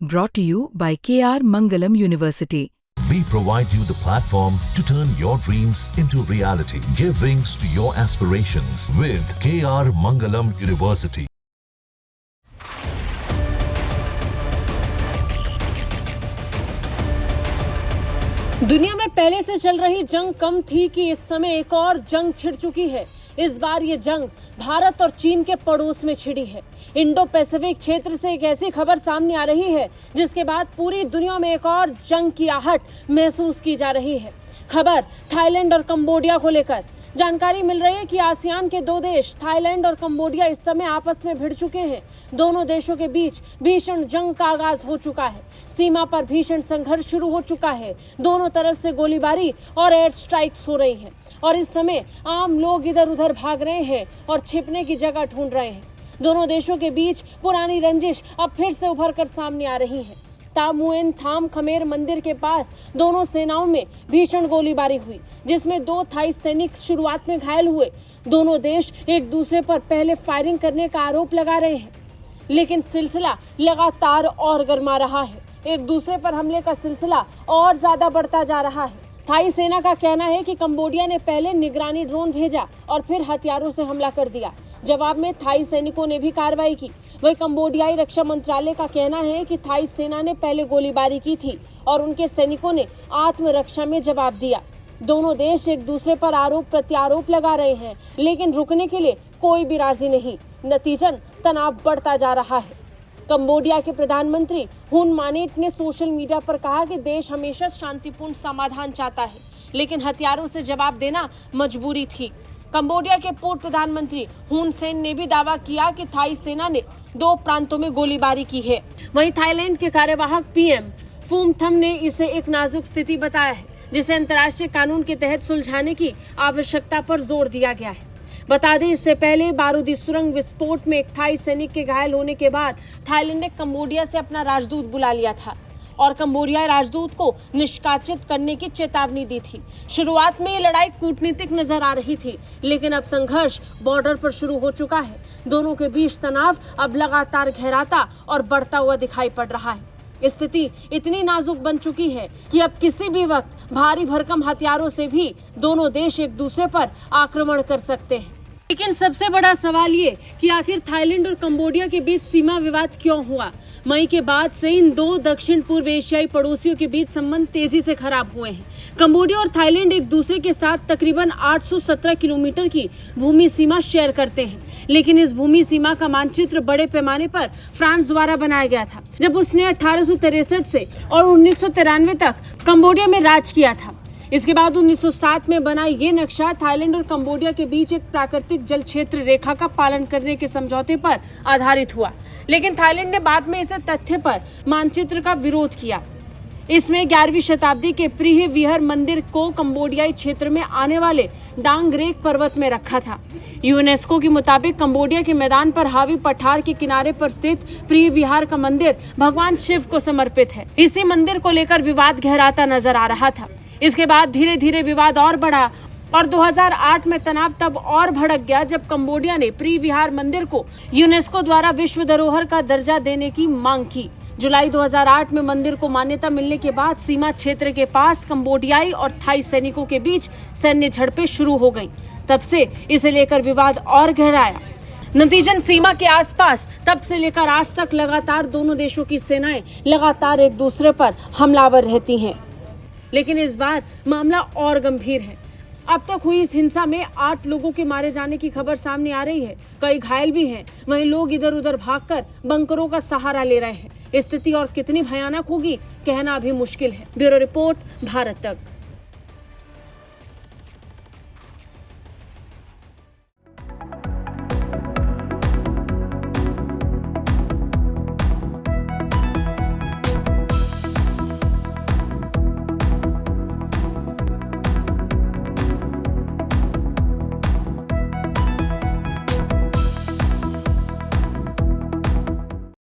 Brought to you by KR Mangalam University. We provide you the platform to turn your dreams into reality. Give wings to your aspirations with KR Mangalam University. दुनिया में पहले से चल रही जंग कम थी कि इस समय एक और जंग छिड़ चुकी है। इस बार ये जंग भारत और चीन के पड़ोस में छिड़ी है। इंडो पैसिफिक क्षेत्र से एक ऐसी खबर सामने आ रही है जिसके बाद पूरी दुनिया में एक और जंग की आहट महसूस की जा रही है। खबर थाईलैंड और कंबोडिया को लेकर जानकारी मिल रही है कि आसियान के दो देश थाईलैंड और कंबोडिया इस समय आपस में भिड़ चुके हैं। दोनों देशों के बीच भीषण जंग का आगाज हो चुका है। सीमा पर भीषण संघर्ष शुरू हो चुका है। दोनों तरफ से गोलीबारी और एयर स्ट्राइक्स हो रही हैं और इस समय आम लोग इधर उधर भाग रहे हैं और छिपने की जगह ढूंढ रहे हैं। दोनों देशों के बीच पुरानी रंजिश अब फिर से उभर कर सामने आ रही है। तामुएन थाम खमेर मंदिर के पास दोनों सेनाओं में भीषण गोलीबारी हुई, जिसमें 2 थाई सैनिक शुरुआत में घायल हुए। दोनों देश एक दूसरे पर पहले फायरिंग करने का आरोप लगा रहे हैं, लेकिन सिलसिला लगातार और गर्मा रहा है। एक दूसरे पर हमले का सिलसिला और ज्यादा बढ़ता जा रहा है। थाई सेना का कहना है कि कंबोडिया ने पहले निगरानी ड्रोन भेजा और फिर हथियारों से हमला कर दिया। जवाब में थाई सैनिकों ने भी कार्रवाई की। वही कंबोडियाई रक्षा मंत्रालय का कहना है कि थाई सेना ने पहले गोलीबारी की थी और उनके सैनिकों ने आत्मरक्षा में जवाब दिया। दोनों देश एक दूसरे पर आरोप प्रत्यारोप लगा रहे हैं, लेकिन रुकने के लिए कोई भी राजी नहीं। नतीजन तनाव बढ़ता जा रहा है। कंबोडिया के प्रधानमंत्री हुन मानेट ने सोशल मीडिया पर कहा कि देश हमेशा शांतिपूर्ण समाधान चाहता है, लेकिन हथियारों से जवाब देना मजबूरी थी। कंबोडिया के पूर्व प्रधानमंत्री हुन सेन ने भी दावा किया कि थाई सेना ने 2 प्रांतों में गोलीबारी की है। वहीं थाईलैंड के कार्यवाहक पीएम फूमथम ने इसे एक नाजुक स्थिति बताया है, जिसे अंतर्राष्ट्रीय कानून के तहत सुलझाने की आवश्यकता पर जोर दिया गया है। बता दें, इससे पहले बारूदी सुरंग विस्फोट में एक थाई सैनिक के घायल होने के बाद थाईलैंड ने कंबोडिया से अपना राजदूत बुला लिया था और कंबोडियाई राजदूत को निष्कासित करने की चेतावनी दी थी। शुरुआत में ये लड़ाई कूटनीतिक नजर आ रही थी, लेकिन अब संघर्ष बॉर्डर पर शुरू हो चुका है। दोनों के बीच तनाव अब लगातार गहराता और बढ़ता हुआ दिखाई पड़ रहा है। स्थिति इतनी नाजुक बन चुकी है कि अब किसी भी वक्त भारी भरकम हथियारों से भी दोनों देश एक दूसरे पर आक्रमण कर सकते हैं। लेकिन सबसे बड़ा सवाल ये कि आखिर थाईलैंड और कंबोडिया के बीच सीमा विवाद क्यों हुआ। मई के बाद से इन 2 दक्षिण पूर्व एशियाई पड़ोसियों के बीच संबंध तेजी से खराब हुए हैं। कंबोडिया और थाईलैंड एक दूसरे के साथ तकरीबन 817 किलोमीटर की भूमि सीमा शेयर करते हैं, लेकिन इस भूमि सीमा का मानचित्र बड़े पैमाने पर फ्रांस द्वारा बनाया गया था, जब उसने 1863 से और 1993 तक कंबोडिया में राज किया था। इसके बाद 1907 में बना ये नक्शा थाईलैंड और कंबोडिया के बीच एक प्राकृतिक जल क्षेत्र रेखा का पालन करने के समझौते पर आधारित हुआ, लेकिन थाईलैंड ने बाद में इसे तथ्य पर मानचित्र का विरोध किया। इसमें 11वीं शताब्दी के प्रिय विहर मंदिर को कंबोडियाई क्षेत्र में आने वाले डांगरेक पर्वत में रखा था। यूनेस्को के मुताबिक कंबोडिया के मैदान पर हावी पठार के किनारे पर स्थित प्रिय विहार का मंदिर भगवान शिव को समर्पित है। इसी मंदिर को लेकर विवाद गहराता नजर आ रहा था। इसके बाद धीरे धीरे विवाद और बढ़ा और 2008 में तनाव तब और भड़क गया जब कंबोडिया ने प्रिय विहार मंदिर को यूनेस्को द्वारा विश्व धरोहर का दर्जा देने की मांग की। जुलाई 2008 में मंदिर को मान्यता मिलने के बाद सीमा क्षेत्र के पास कंबोडियाई और थाई सैनिकों के बीच सैन्य झड़पें शुरू हो गईं। तब से इसे लेकर विवाद और गहराया। नतीजन सीमा के आसपास तब से लेकर आज तक लगातार दोनों देशों की सेनाएं लगातार एक दूसरे पर हमलावर रहती हैं। लेकिन इस बार मामला और गंभीर है। अब तक हुई इस हिंसा में 8 लोगों के मारे जाने की खबर सामने आ रही है। कई घायल भी हैं। वहीं लोग इधर उधर भागकर बंकरों का सहारा ले रहे हैं। स्थिति और कितनी भयानक होगी कहना अभी मुश्किल है। ब्यूरो रिपोर्ट, भारत तक।